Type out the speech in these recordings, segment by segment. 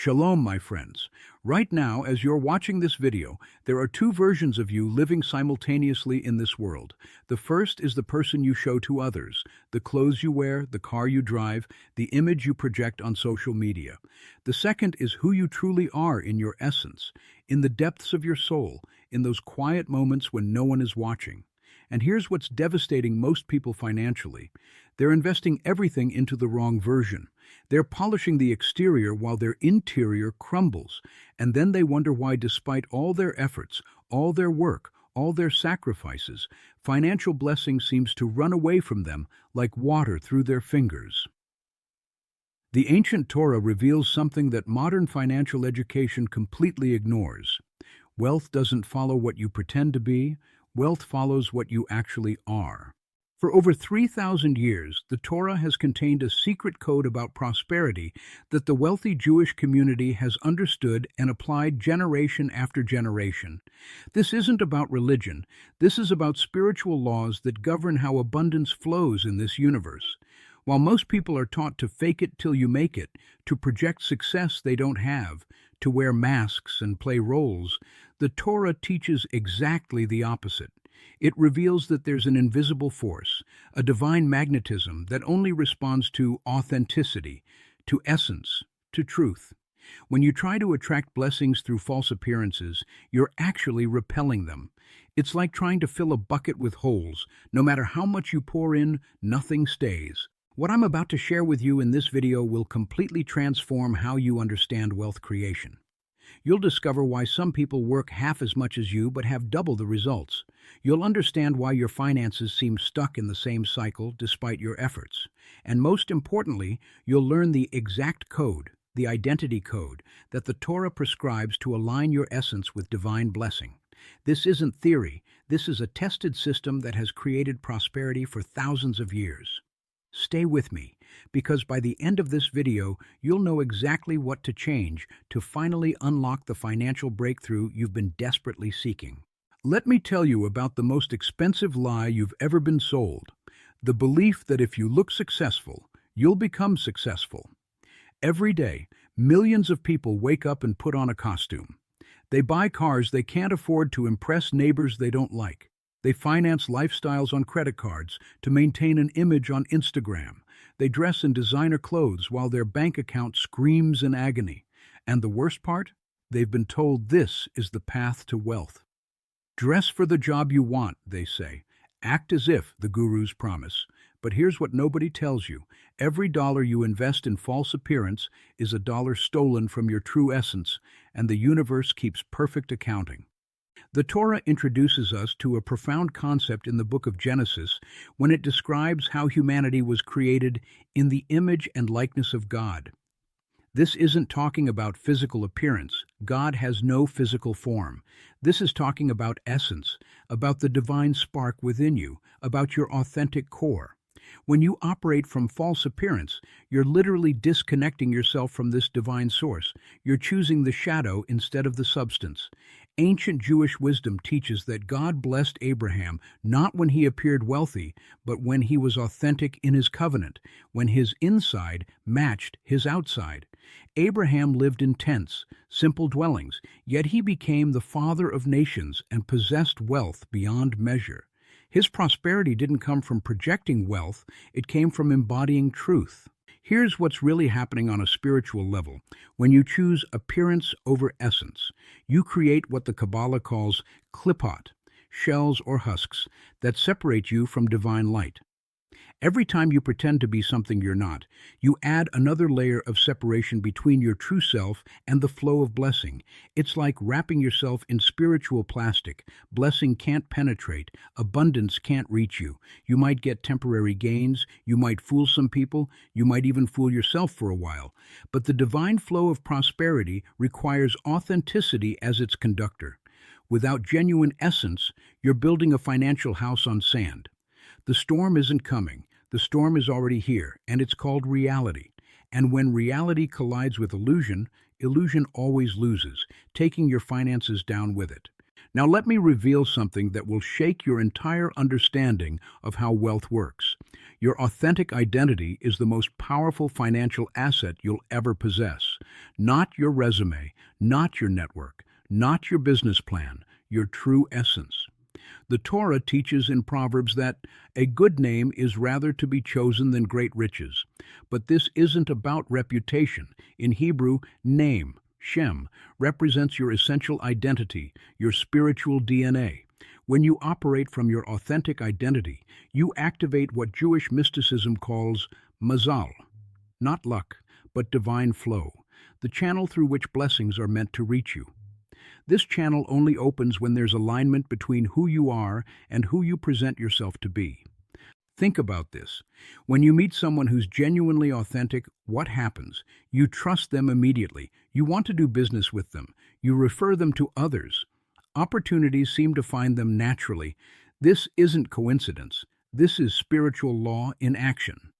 Shalom, my friends. Right now, as you're watching this video, there are two versions of you living simultaneously in this world. The first is the person you show to others, the clothes you wear, the car you drive, the image you project on social media. The second is who you truly are in your essence, in the depths of your soul, in those quiet moments when no one is watching. And here's what's devastating most people financially. They're investing everything into the wrong version. They're polishing the exterior while their interior crumbles, and then they wonder why, despite all their efforts, all their work, all their sacrifices, financial blessing seems to run away from them like water through their fingers. The ancient Torah reveals something that modern financial education completely ignores. Wealth doesn't follow what you pretend to be. Wealth follows what you actually are. For over 3,000 years, the Torah has contained a secret code about prosperity that the wealthy Jewish community has understood and applied generation after generation. This isn't about religion. This is about spiritual laws that govern how abundance flows in this universe. While most people are taught to fake it till you make it, to project success they don't have, to wear masks and play roles, the Torah teaches exactly the opposite. It reveals that there's an invisible force, a divine magnetism that only responds to authenticity, to essence, to truth. When you try to attract blessings through false appearances, you're actually repelling them. It's like trying to fill a bucket with holes. No matter how much you pour in, nothing stays. What I'm about to share with you in this video will completely transform how you understand wealth creation. You'll discover why some people work half as much as you but have double the results. You'll understand why your finances seem stuck in the same cycle despite your efforts. And most importantly, you'll learn the exact code, the identity code, that the Torah prescribes to align your essence with divine blessing. This isn't theory. This is a tested system that has created prosperity for thousands of years. Stay with me, because by the end of this video, you'll know exactly what to change to finally unlock the financial breakthrough you've been desperately seeking. Let me tell you about the most expensive lie you've ever been sold, the belief that if you look successful, you'll become successful. Every day, millions of people wake up and put on a costume. They buy cars they can't afford to impress neighbors they don't like. They finance lifestyles on credit cards to maintain an image on Instagram. They dress in designer clothes while their bank account screams in agony. And the worst part? They've been told this is the path to wealth. Dress for the job you want, they say. Act as if, the gurus promise. But here's what nobody tells you. Every dollar you invest in false appearance is a dollar stolen from your true essence, and the universe keeps perfect accounting. The Torah introduces us to a profound concept in the book of Genesis when it describes how humanity was created in the image and likeness of God. This isn't talking about physical appearance. God has no physical form. This is talking about essence, about the divine spark within you, about your authentic core. When you operate from false appearance, you're literally disconnecting yourself from this divine source. You're choosing the shadow instead of the substance. Ancient Jewish wisdom teaches that God blessed Abraham not when he appeared wealthy, but when he was authentic in his covenant, when his inside matched his outside. Abraham lived in tents, simple dwellings, yet he became the father of nations and possessed wealth beyond measure. His prosperity didn't come from projecting wealth, it came from embodying truth. Here's what's really happening on a spiritual level. When you choose appearance over essence, you create what the Kabbalah calls klippot, shells or husks, that separate you from divine light. Every time you pretend to be something you're not, you add another layer of separation between your true self and the flow of blessing. It's like wrapping yourself in spiritual plastic. Blessing can't penetrate. Abundance can't reach you. You might get temporary gains. You might fool some people. You might even fool yourself for a while. But the divine flow of prosperity requires authenticity as its conductor. Without genuine essence, you're building a financial house on sand. The storm isn't coming. The storm is already here, and it's called reality. And when reality collides with illusion, illusion always loses, taking your finances down with it. Now let me reveal something that will shake your entire understanding of how wealth works. Your authentic identity is the most powerful financial asset you'll ever possess. Not your resume, not your network, not your business plan, your true essence. The Torah teaches in Proverbs that a good name is rather to be chosen than great riches. But this isn't about reputation. In Hebrew, name, Shem, represents your essential identity, your spiritual DNA. When you operate from your authentic identity, you activate what Jewish mysticism calls mazal, not luck, but divine flow, the channel through which blessings are meant to reach you. This channel only opens when there's alignment between who you are and who you present yourself to be. Think about this. When you meet someone who's genuinely authentic, what happens? You trust them immediately. You want to do business with them. You refer them to others. Opportunities seem to find them naturally. This isn't coincidence. This is spiritual law in action.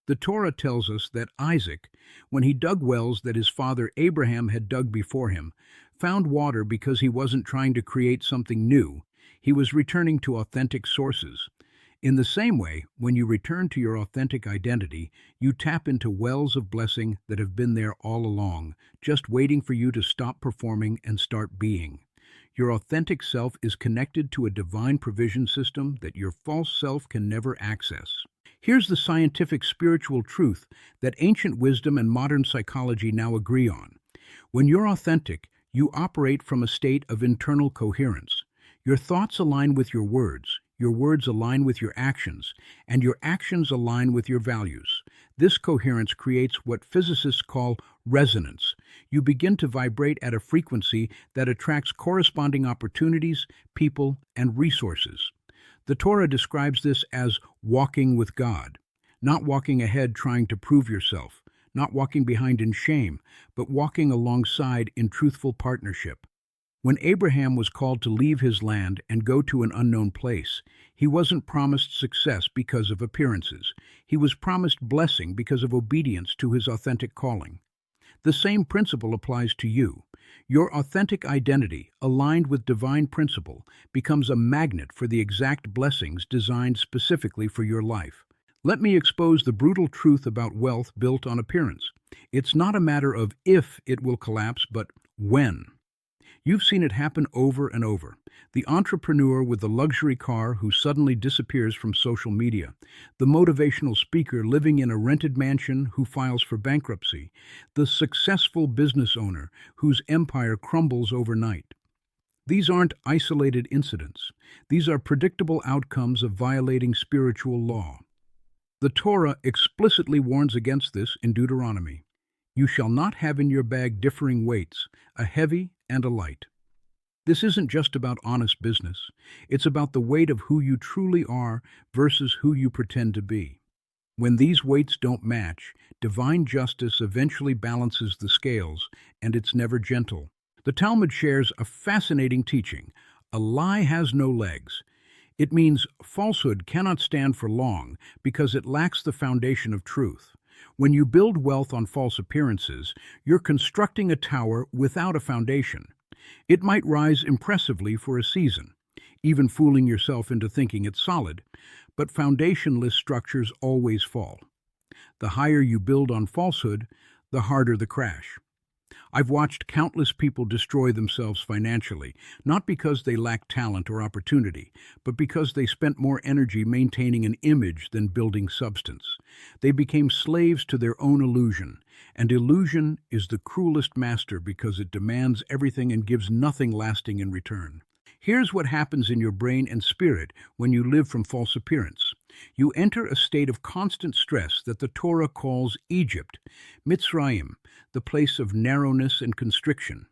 The Torah tells us that Isaac, when he dug wells that his father Abraham had dug before him, found water because he wasn't trying to create something new. He was returning to authentic sources. In the same way, when you return to your authentic identity, you tap into wells of blessing that have been there all along, just waiting for you to stop performing and start being. Your authentic self is connected to a divine provision system that your false self can never access. Here's the scientific spiritual truth that ancient wisdom and modern psychology now agree on. When you're authentic, you operate from a state of internal coherence. Your thoughts align with your words align with your actions, and your actions align with your values. This coherence creates what physicists call resonance. You begin to vibrate at a frequency that attracts corresponding opportunities, people, and resources. The Torah describes this as walking with God, not walking ahead trying to prove yourself, not walking behind in shame, but walking alongside in truthful partnership. When Abraham was called to leave his land and go to an unknown place, he wasn't promised success because of appearances. He was promised blessing because of obedience to his authentic calling. The same principle applies to you. Your authentic identity, aligned with divine principle, becomes a magnet for the exact blessings designed specifically for your life. Let me expose the brutal truth about wealth built on appearance. It's not a matter of if it will collapse, but when. You've seen it happen over and over. The entrepreneur with the luxury car who suddenly disappears from social media. The motivational speaker living in a rented mansion who files for bankruptcy. The successful business owner whose empire crumbles overnight. These aren't isolated incidents. These are predictable outcomes of violating spiritual law. The Torah explicitly warns against this in Deuteronomy. You shall not have in your bag differing weights, a heavy and a light. This isn't just about honest business. It's about the weight of who you truly are versus who you pretend to be. When these weights don't match, divine justice eventually balances the scales, and it's never gentle. The Talmud shares a fascinating teaching. A lie has no legs. It means falsehood cannot stand for long because it lacks the foundation of truth. When you build wealth on false appearances, you're constructing a tower without a foundation. It might rise impressively for a season, even fooling yourself into thinking it's solid, but foundationless structures always fall. The higher you build on falsehood, the harder the crash. I've watched countless people destroy themselves financially, not because they lacked talent or opportunity, but because they spent more energy maintaining an image than building substance. They became slaves to their own illusion, and illusion is the cruelest master because it demands everything and gives nothing lasting in return. Here's what happens in your brain and spirit when you live from false appearance. You enter a state of constant stress that the Torah calls Egypt, Mitzrayim, the place of narrowness and constriction.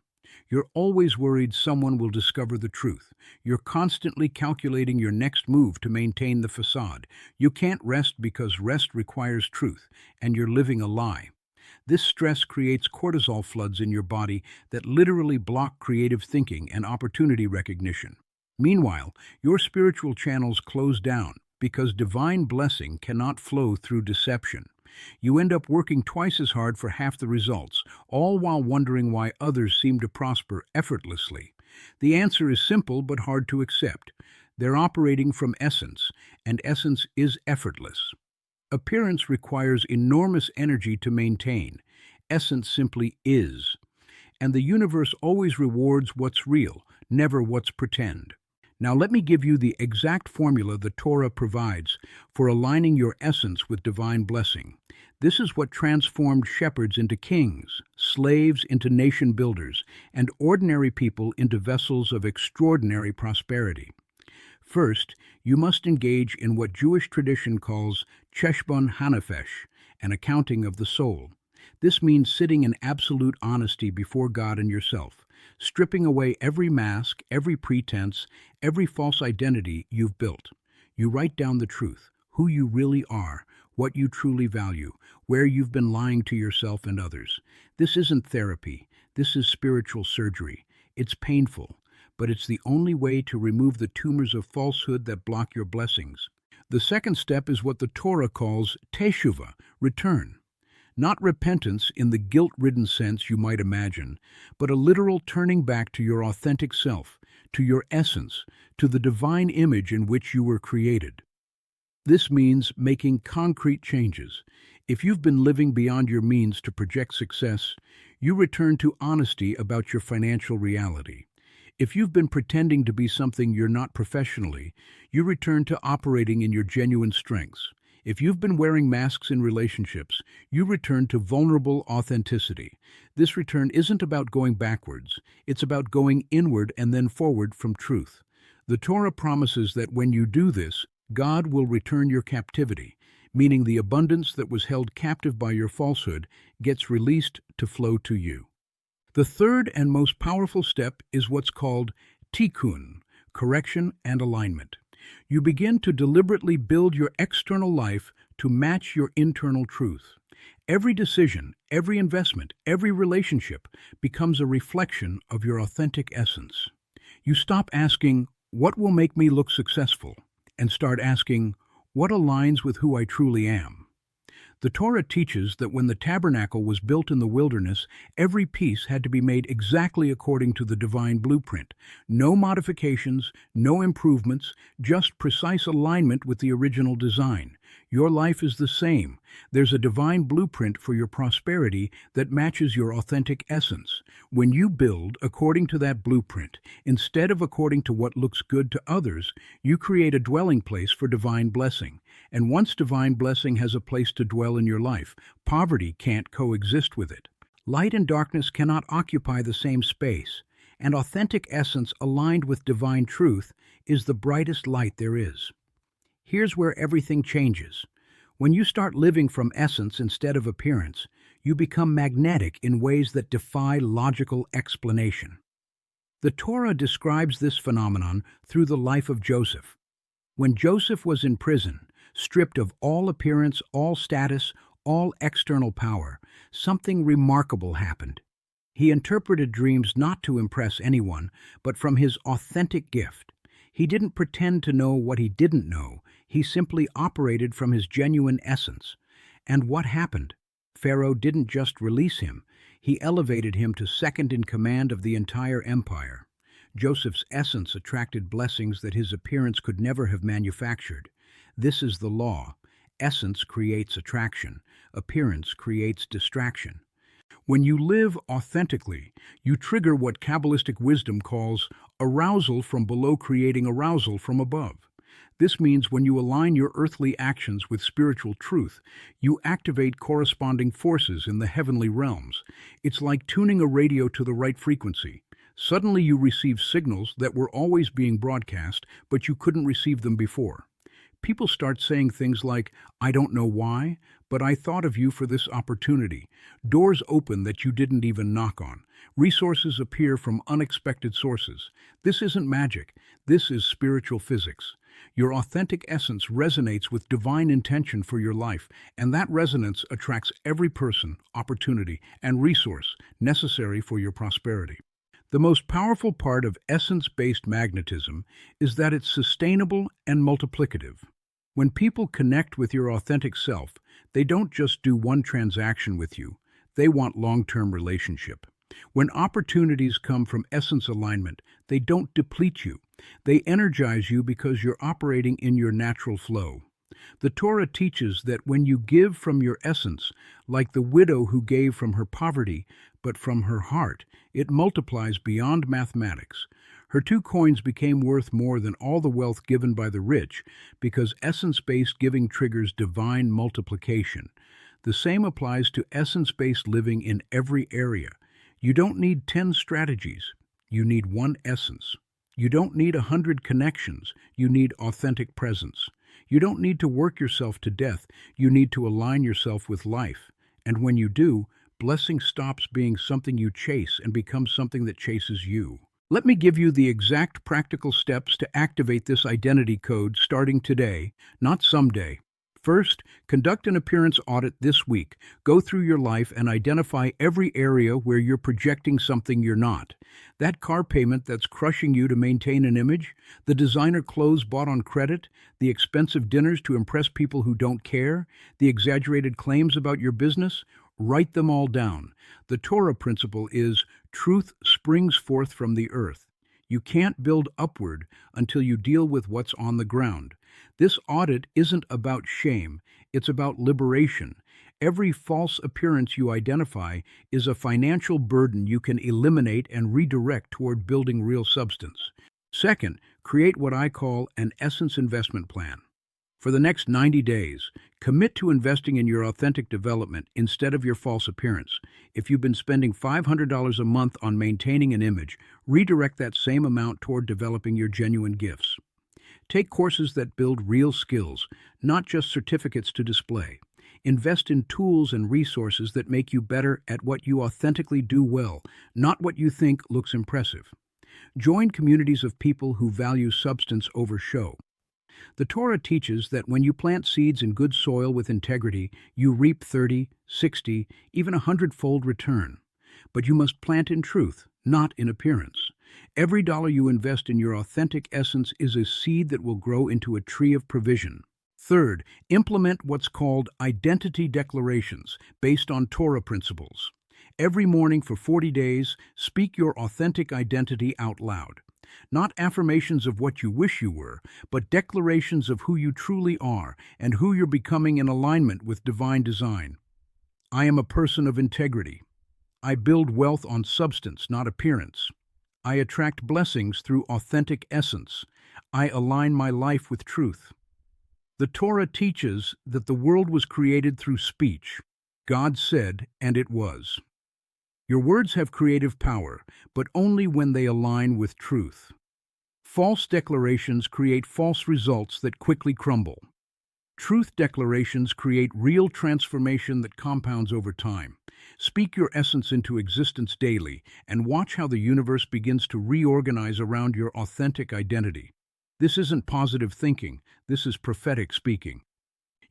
You're always worried someone will discover the truth. You're constantly calculating your next move to maintain the facade. You can't rest because rest requires truth, and you're living a lie. This stress creates cortisol floods in your body that literally block creative thinking and opportunity recognition. Meanwhile, your spiritual channels close down because divine blessing cannot flow through deception. You end up working twice as hard for half the results, all while wondering why others seem to prosper effortlessly. The answer is simple but hard to accept. They're operating from essence, and essence is effortless. Appearance requires enormous energy to maintain. Essence simply is. And the universe always rewards what's real, never what's pretend. Now let me give you the exact formula the Torah provides for aligning your essence with divine blessing. This is what transformed shepherds into kings, slaves into nation builders, and ordinary people into vessels of extraordinary prosperity. First, you must engage in what Jewish tradition calls cheshbon hanefesh, an accounting of the soul. This means sitting in absolute honesty before God and yourself, stripping away every mask, every pretense, every false identity you've built. You write down the truth, who you really are, what you truly value, where you've been lying to yourself and others. This isn't therapy. This is spiritual surgery. It's painful, but it's the only way to remove the tumors of falsehood that block your blessings. The second step is what the Torah calls teshuvah, return. Not repentance in the guilt-ridden sense you might imagine, but a literal turning back to your authentic self, to your essence, to the divine image in which you were created. This means making concrete changes. If you've been living beyond your means to project success, you return to honesty about your financial reality. If you've been pretending to be something you're not professionally, you return to operating in your genuine strengths. If you've been wearing masks in relationships, you return to vulnerable authenticity. This return isn't about going backwards. It's about going inward and then forward from truth. The Torah promises that when you do this, God will return your captivity, meaning the abundance that was held captive by your falsehood gets released to flow to you. The third and most powerful step is what's called tikkun, correction and alignment. You begin to deliberately build your external life to match your internal truth. Every decision, every investment, every relationship becomes a reflection of your authentic essence. You stop asking, "What will make me look successful?" and start asking, "What aligns with who I truly am?" The Torah teaches that when the tabernacle was built in the wilderness, every piece had to be made exactly according to the divine blueprint. No modifications, no improvements, just precise alignment with the original design. Your life is the same. There's a divine blueprint for your prosperity that matches your authentic essence. When you build according to that blueprint, instead of according to what looks good to others, you create a dwelling place for divine blessing. And once divine blessing has a place to dwell in your life, poverty can't coexist with it. Light and darkness cannot occupy the same space, and authentic essence aligned with divine truth is the brightest light there is. Here's where everything changes. When you start living from essence instead of appearance, you become magnetic in ways that defy logical explanation. The Torah describes this phenomenon through the life of Joseph. When Joseph was in prison, stripped of all appearance, all status, all external power, something remarkable happened. He interpreted dreams not to impress anyone, but from his authentic gift. He didn't pretend to know what he didn't know. He simply operated from his genuine essence. And what happened? Pharaoh didn't just release him. He elevated him to second in command of the entire empire. Joseph's essence attracted blessings that his appearance could never have manufactured. This is the law. Essence creates attraction. Appearance creates distraction. When you live authentically, you trigger what Kabbalistic wisdom calls arousal from below creating arousal from above. This means when you align your earthly actions with spiritual truth, you activate corresponding forces in the heavenly realms. It's like tuning a radio to the right frequency. Suddenly you receive signals that were always being broadcast, but you couldn't receive them before. People start saying things like, "I don't know why, but I thought of you for this opportunity." Doors open that you didn't even knock on. Resources appear from unexpected sources. This isn't magic. This is spiritual physics. Your authentic essence resonates with divine intention for your life, and that resonance attracts every person, opportunity, and resource necessary for your prosperity. The most powerful part of essence-based magnetism is that it's sustainable and multiplicative. When people connect with your authentic self, they don't just do one transaction with you, they want long-term relationship. When opportunities come from essence alignment, they don't deplete you. They energize you because you're operating in your natural flow. The Torah teaches that when you give from your essence, like the widow who gave from her poverty, but from her heart, it multiplies beyond mathematics. Her 2 coins became worth more than all the wealth given by the rich, because essence-based giving triggers divine multiplication. The same applies to essence-based living in every area. You don't need 10 strategies. You need one essence. You don't need 100 connections. You need authentic presence. You don't need to work yourself to death. You need to align yourself with life. And when you do, blessing stops being something you chase and becomes something that chases you. Let me give you the exact practical steps to activate this identity code starting today, not someday. First, conduct an appearance audit this week. Go through your life and identify every area where you're projecting something you're not. That car payment that's crushing you to maintain an image, the designer clothes bought on credit, the expensive dinners to impress people who don't care, the exaggerated claims about your business. Write them all down. The Torah principle is truth springs forth from the earth. You can't build upward until you deal with what's on the ground. This audit isn't about shame, it's about liberation. Every false appearance you identify is a financial burden you can eliminate and redirect toward building real substance. Second, create what I call an essence investment plan. For the next 90 days, commit to investing in your authentic development instead of your false appearance. If you've been spending $500 a month on maintaining an image, redirect that same amount toward developing your genuine gifts. Take courses that build real skills, not just certificates to display. Invest in tools and resources that make you better at what you authentically do well, not what you think looks impressive. Join communities of people who value substance over show. The Torah teaches that when you plant seeds in good soil with integrity, you reap 30, 60, even 100-fold return. But you must plant in truth, not in appearance. Every dollar you invest in your authentic essence is a seed that will grow into a tree of provision. Third, implement what's called identity declarations based on Torah principles. Every morning for 40 days, speak your authentic identity out loud. Not affirmations of what you wish you were, but declarations of who you truly are and who you're becoming in alignment with divine design. I am a person of integrity. I build wealth on substance, not appearance. I attract blessings through authentic essence. I align my life with truth. The Torah teaches that the world was created through speech. God said, and it was. Your words have creative power, but only when they align with truth. False declarations create false results that quickly crumble. Truth declarations create real transformation that compounds over time. Speak your essence into existence daily and watch how the universe begins to reorganize around your authentic identity. This isn't positive thinking, this is prophetic speaking.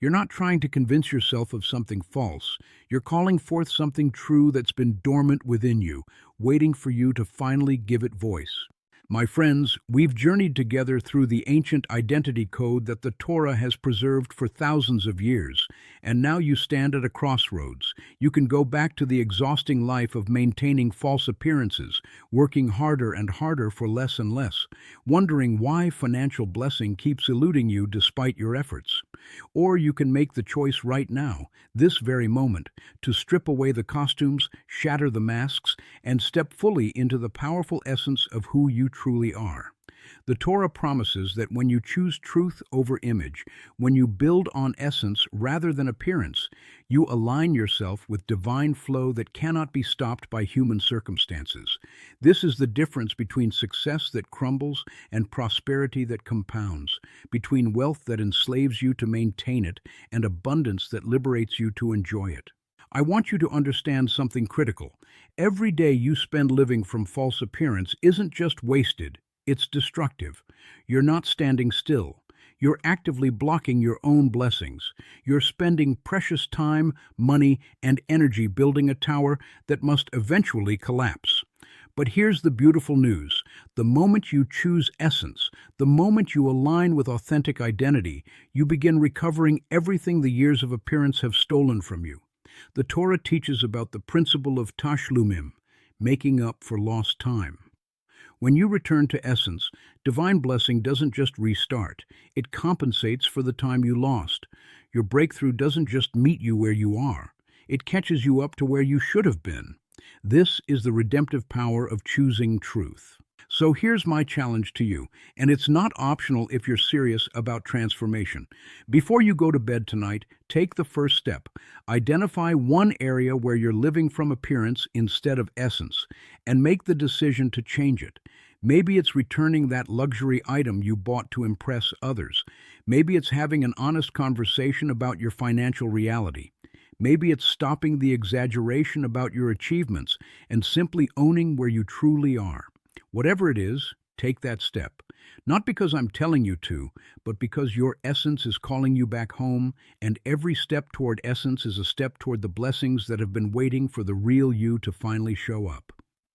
You're not trying to convince yourself of something false. You're calling forth something true that's been dormant within you, waiting for you to finally give it voice. My friends, we've journeyed together through the ancient identity code that the Torah has preserved for thousands of years, and now you stand at a crossroads. You can go back to the exhausting life of maintaining false appearances, working harder and harder for less and less, wondering why financial blessing keeps eluding you despite your efforts. Or you can make the choice right now, this very moment, to strip away the costumes, shatter the masks, and step fully into the powerful essence of who you truly are. The Torah promises that when you choose truth over image, when you build on essence rather than appearance, you align yourself with divine flow that cannot be stopped by human circumstances. This is the difference between success that crumbles and prosperity that compounds, between wealth that enslaves you to maintain it and abundance that liberates you to enjoy it. I want you to understand something critical. Every day you spend living from false appearance isn't just wasted, it's destructive. You're not standing still. You're actively blocking your own blessings. You're spending precious time, money, and energy building a tower that must eventually collapse. But here's the beautiful news. The moment you choose essence, the moment you align with authentic identity, you begin recovering everything the years of appearance have stolen from you. The Torah teaches about the principle of tashlumim, making up for lost time. When you return to essence, divine blessing doesn't just restart, it compensates for the time you lost. Your breakthrough doesn't just meet you where you are, it catches you up to where you should have been. This is the redemptive power of choosing truth. So here's my challenge to you, and it's not optional if you're serious about transformation. Before you go to bed tonight, take the first step. Identify one area where you're living from appearance instead of essence, and make the decision to change it. Maybe it's returning that luxury item you bought to impress others. Maybe it's having an honest conversation about your financial reality. Maybe it's stopping the exaggeration about your achievements and simply owning where you truly are. Whatever it is, take that step. Not because I'm telling you to, but because your essence is calling you back home, and every step toward essence is a step toward the blessings that have been waiting for the real you to finally show up.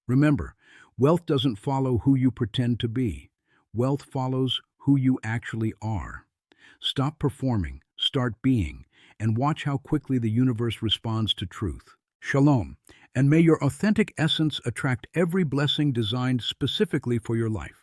Remember, wealth doesn't follow who you pretend to be. Wealth follows who you actually are. Stop performing, start being, and watch how quickly the universe responds to truth. Shalom, and may your authentic essence attract every blessing designed specifically for your life.